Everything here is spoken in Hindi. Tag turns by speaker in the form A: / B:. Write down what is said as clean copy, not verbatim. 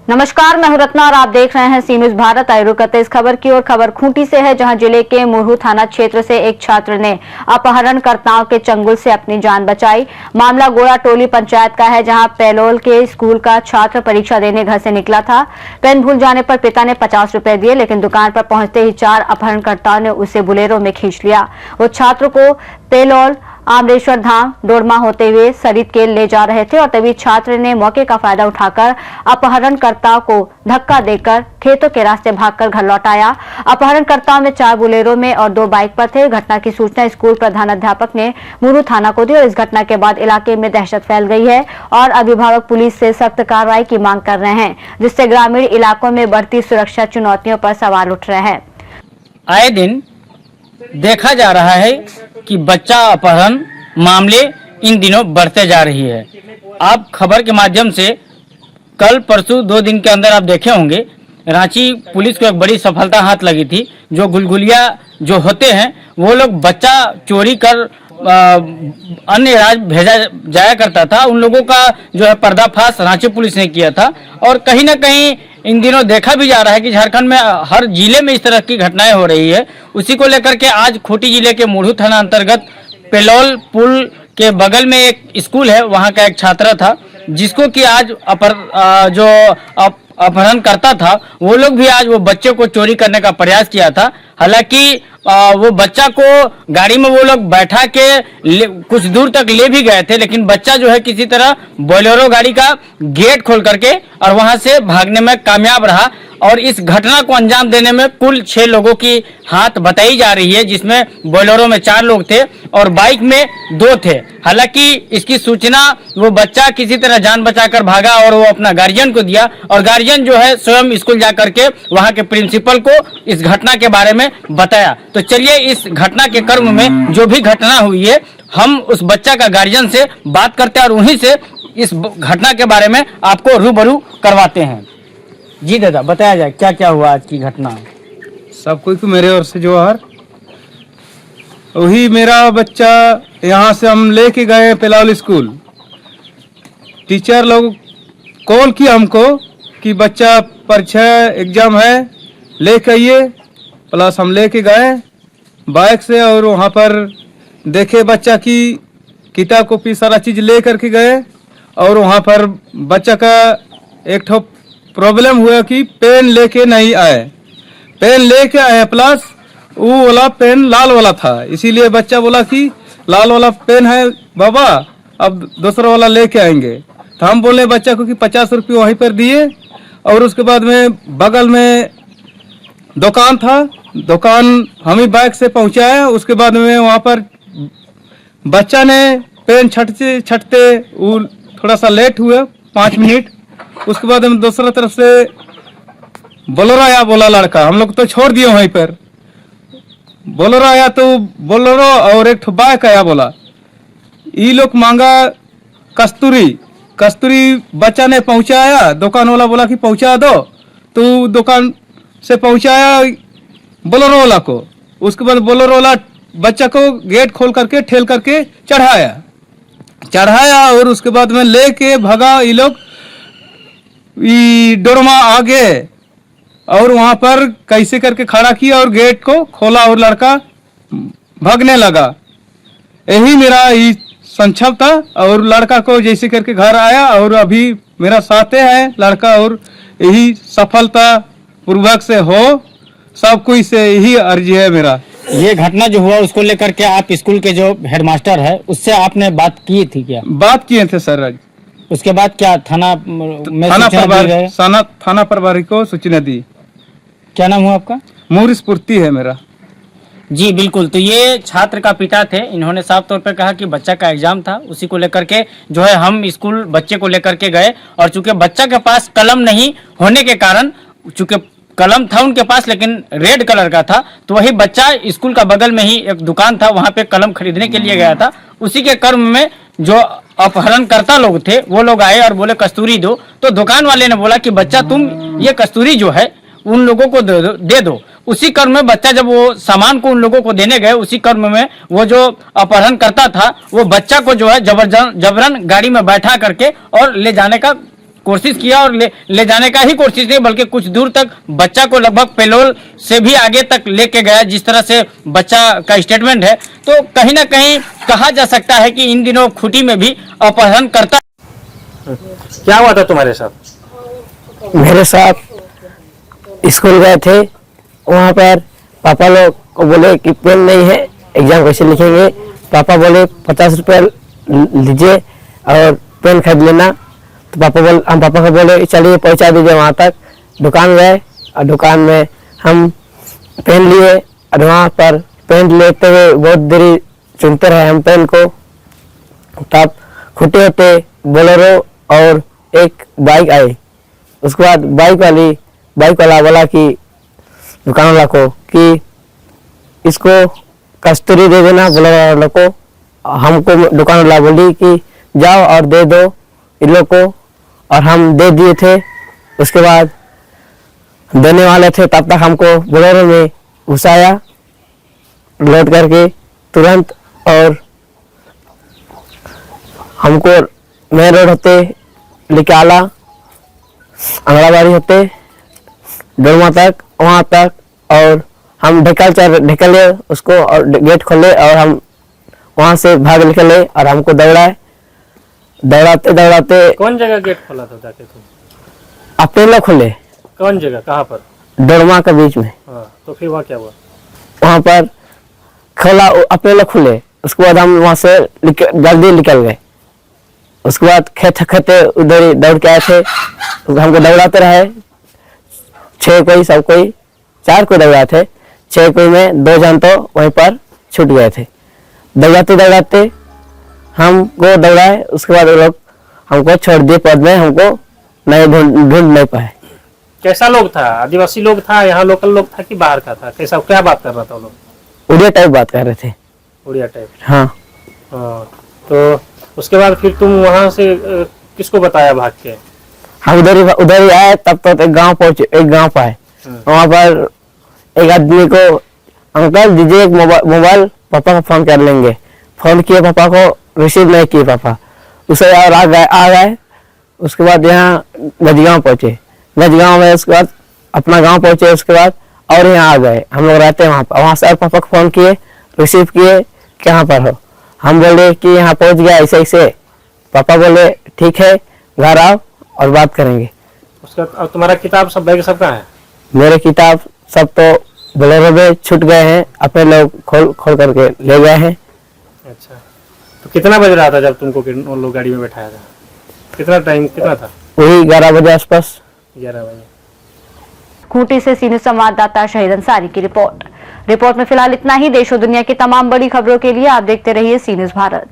A: नमस्कार, मैं हूं रत्ना और आप देख रहे हैं सी न्यूज भारत। आइए रुक करते इस खबर की ओर। खबर खूंटी से है, जहां जिले के मुरहू थाना क्षेत्र से एक छात्र ने अपहरणकर्ताओं के चंगुल से अपनी जान बचाई। मामला गोड़ा टोली पंचायत का है, जहां पेलोल के स्कूल का छात्र परीक्षा देने घर से निकला था। पेन भूल जाने पर पिता ने 50 रुपए दिए, लेकिन दुकान पर पहुंचते ही 4 अपहरणकर्ताओं ने उसे बुलेरो में खींच लिया। वो छात्र को पेलोल आमरेश्वर धाम डोरमा होते हुए सरित के ले जा रहे थे और तभी छात्र ने मौके का फायदा उठाकर अपहरणकर्ताओं को धक्का देकर खेतों के रास्ते भागकर घर लौट आया। अपहरणकर्ताओं में 4 बुलेरो में और 2 बाइक पर थे। घटना की सूचना स्कूल प्रधानाध्यापक ने मुरहू थाना को दी और इस घटना के बाद इलाके में दहशत फैल गई है और अभिभावक पुलिस से सख्त कार्रवाई की मांग कर रहे हैं, जिससे ग्रामीण इलाकों में बढ़ती सुरक्षा चुनौतियों पर सवाल उठ रहे हैं।
B: आए दिन देखा जा रहा है कि बच्चा अपहरण मामले इन दिनों बढ़ते जा रही है। आप खबर के माध्यम से कल परसों 2 दिन के अंदर आप देखे होंगे, रांची पुलिस को एक बड़ी सफलता हाथ लगी थी। जो गुलगुलिया जो होते हैं वो लोग बच्चा चोरी कर अन्य राज्य भेजा जाया करता था, उन लोगों का जो है पर्दाफाश रांची पुलिस ने किया था। और कहीं ना कहीं इन दिनों देखा भी जा रहा है कि झारखंड में हर जिले में इस तरह की घटनाएं हो रही है। उसी को लेकर के आज खूंटी जिले के मुरहू थाना अंतर्गत पेलोल पुल के बगल में एक स्कूल है, वहां का एक छात्र था जिसको कि आज अपहरण करता था, वो लोग भी आज वो बच्चे को चोरी करने का प्रयास किया था। हालांकि वो बच्चा को गाड़ी में वो लोग बैठा के कुछ दूर तक ले भी गए थे, लेकिन बच्चा जो है किसी तरह बोलेरो गाड़ी का गेट खोल करके और वहां से भागने में कामयाब रहा। और इस घटना को अंजाम देने में कुल 6 लोगों की हाथ बताई जा रही है, जिसमें बोलेरो में 4 लोग थे और बाइक में 2 थे। हालांकि इसकी सूचना वो बच्चा किसी तरह जान बचाकर भागा और वो अपना गार्जियन को दिया और गार्जियन जो है स्वयं स्कूल जा करके वहां के प्रिंसिपल को इस घटना के बारे में बताया। तो चलिए इस घटना के क्रम में जो भी घटना हुई है, हम उस बच्चा का गार्जियन से बात करते हैं और उन्हीं से इस घटना के बारे में आपको रूबरू करवाते हैं। जी दादा, बताया जाए क्या क्या हुआ आज की घटना।
C: सब कोई को मेरे ओर से जोहार। वही मेरा बच्चा यहाँ से हम लेके गए पेलोल स्कूल। टीचर लोग कॉल किया हमको कि बच्चा परीक्षा एग्जाम है, लेके आइए। प्लस हम लेके गए बाइक से और वहाँ पर देखे बच्चा की किताब कॉपी सारा चीज़ ले करके गए। और वहाँ पर बच्चा का एक ठो प्रॉब्लम हुआ कि पेन लेके नहीं आए। पेन लेके आए प्लस वो वाला पेन लाल वाला था, इसीलिए बच्चा बोला कि लाल वाला पेन है बाबा, अब दूसरा वाला लेके आएंगे। तो हम बोले बच्चा को कि 50 रुपये वहीं पर दिए। और उसके बाद में बगल में दुकान था, दुकान हम ही बाइक से पहुंचाया। उसके बाद में वहाँ पर बच्चा ने पेन छटते छटते वो थोड़ा सा लेट हुआ 5 मिनट। उसके बाद हम दूसरा तरफ से बोलेरो आया, बोला लड़का, हम लोग तो छोड़ दिए वहीं पर। बोलेरो आया तो बोलेरो और एक बाइक आया, बोला ये लोग मांगा कस्तूरी बच्चा ने पहुंचाया। दुकान वाला बोला कि पहुंचा दो, तो दुकान से पहुंचाया बोलेरो वाला को। उसके बाद बोलेरो वाला बच्चा को गेट खोल करके ठेल करके चढ़ाया और उसके बाद में लेके भागा। ये लोग डोरमा आगे और वहां पर कैसे करके खड़ा किया और गेट को खोला और लड़का भागने लगा। यही मेरा संक्षेप था और लड़का को जैसे करके घर आया और अभी मेरा साथे है लड़का। और यही सफलता पूर्वक से हो, सब कोई से यही अर्जी है मेरा।
B: ये घटना जो हुआ उसको लेकर के आप स्कूल के जो हेडमास्टर है उससे आपने बात की थी क्या? बात
C: किए थे सर। आज
B: उसके बाद क्या थाना
C: प्रभारी को सूचना दी।
B: क्या नाम हुआ आपका?
C: मोहरी स्फूर्ति है मेरा।
B: जी बिल्कुल। तो ये छात्र का पिता थे, इन्होंने साफ तौर पर कहा कि बच्चा का एग्जाम था, उसी को लेकर के जो है हम स्कूल बच्चे को लेकर के गए। और चूंकि बच्चा के पास कलम नहीं होने के कारण, चूंकि कलम था उनके पास लेकिन रेड कलर का था, तो वही बच्चा स्कूल का बगल में ही एक दुकान था, वहां पे कलम खरीदने के लिए गया था। उसी के क्रम में जो अपहरणकर्ता लोग थे वो लोग आए और बोले कस्तूरी दो। तो दुकान वाले ने बोला कि बच्चा तुम ये कस्तूरी जो है उन लोगों को दे दो। उसी क्रम में बच्चा जब वो सामान को उन लोगों को देने गए, उसी क्रम में वो जो अपहरण करता था वो बच्चा को जो है जबरन गाड़ी में बैठा करके और ले जाने का कोशिश किया, और ले जाने का ही कोशिश नहीं बल्कि कुछ दूर तक बच्चा को लगभग पेलोल से भी आगे तक लेके गया। जिस तरह से बच्चा का स्टेटमेंट है, तो कहीं ना कहीं कहा जा सकता है कि इन दिनों खूंटी में भी अपहरण करता।
D: क्या हुआ था तुम्हारे साथ?
E: मेरे साथ स्कूल गए थे, वहाँ पर पापा लोग को बोले कि पेन नहीं है, एग्जाम कैसे लिखेंगे। पापा बोले 50 रुपये लीजिए और पेन खरीद लेना। तो हम पापा को बोले चलिए पहुँचा दीजिए वहाँ तक। दुकान गए और दुकान में हम पेन लिए और वहाँ पर पेन लेते हुए बहुत देरी चुनते रहे हम पेन को। तब खूंटी होते बोलेरो और एक बाइक आई। उसके बाद बाइक वाला बोला कि दुकान वाला को कि इसको कस्तूरी दे देना बोलेरो वाला को। हमको दुकान वाला बोली कि जाओ और दे दो इन लोग को, और हम दे दिए थे। उसके बाद देने वाले थे तब तक हमको बोलेरो में घुसाया लोड करके तुरंत, और हमको मेन रोड होते लेके आला अंगड़ाबाड़ी होते डोरमा तक, वहाँ तक, और हम ढकेले उसको और गेट खोले और हम वहाँ से भाग निकले और हमको दौड़ाते
D: कौन जगह गेट खोला था जाके तुम?
E: अपने लोग खोले।
D: कौन जगह, कहाँ पर?
E: डोरमा के बीच में।
D: हाँ, तो फिर वहाँ क्या हुआ?
E: वहाँ पर खोला, अपने लोग खुले। उसके बाद हम वहाँ से जल्दी निकल गए। उसके बाद खेते उधर ही दौड़ के आए थे। हमको दौड़ाते रहे, 6 कोई सब कोई 4 को दौड़ाए थे। 6 कोई में 2 जन तो वहीं पर छूट गए थे। दौड़ाते हमको दौड़ाए। उसके बाद वो लोग हमको छोड़ दिए पद में, हमको नहीं ढूंढ नहीं पाए।
D: कैसा लोग था? आदिवासी लोग था, यहाँ लोकल लोग था कि बाहर का था? कैसा, क्या बात कर रहा था वो लोग?
E: उड़िया टाइप बात कर रहे थे।
D: उड़िया टाइप?
E: हाँ।
D: हाँ, तो उसके बाद फिर तुम वहाँ से किसको बताया भाग के?
E: हम उधर ही आए, तब तक एक गांव पहुंचे, एक गांव पाए। वहाँ पर एक आदमी को अंकल दीजिए एक मोबाइल, पापा को फोन कर लेंगे। फोन किए, पापा को रिसीव नहीं किए पापा। उसे और आ गए। उसके बाद यहाँ गजगांव पहुंचे। गजगांव में उसके बाद अपना गांव पहुंचे। उसके बाद और यहाँ आ गए, हम लोग रहते हैं वहाँ पर। वहाँ से और पापा को फोन किए, रिसीव किए, कहाँ पर हो? हम बोले कि यहाँ पहुंच गया ऐसे ऐसे। पापा बोले ठीक है, घर आओ और बात करेंगे।
D: उसका और तुम्हारा किताब सब बैग सब कहाँ है?
E: मेरे किताब सब तो बोलेरो में छूट गए हैं, अपने लोग खोल करके ले गए हैं।
D: अच्छा, तो कितना बज रहा था जब तुमको उन लोग गाड़ी में बैठाया था? कितना टाइम कितना था?
E: वही 11 बजे आसपास।
D: 11 बजे।
A: खूंटी से सीनियर संवाददाता शहीद अंसारी की रिपोर्ट में फिलहाल इतना ही। देश और दुनिया की तमाम बड़ी खबरों के लिए आप देखते रहिए सी न्यूज़ भारत।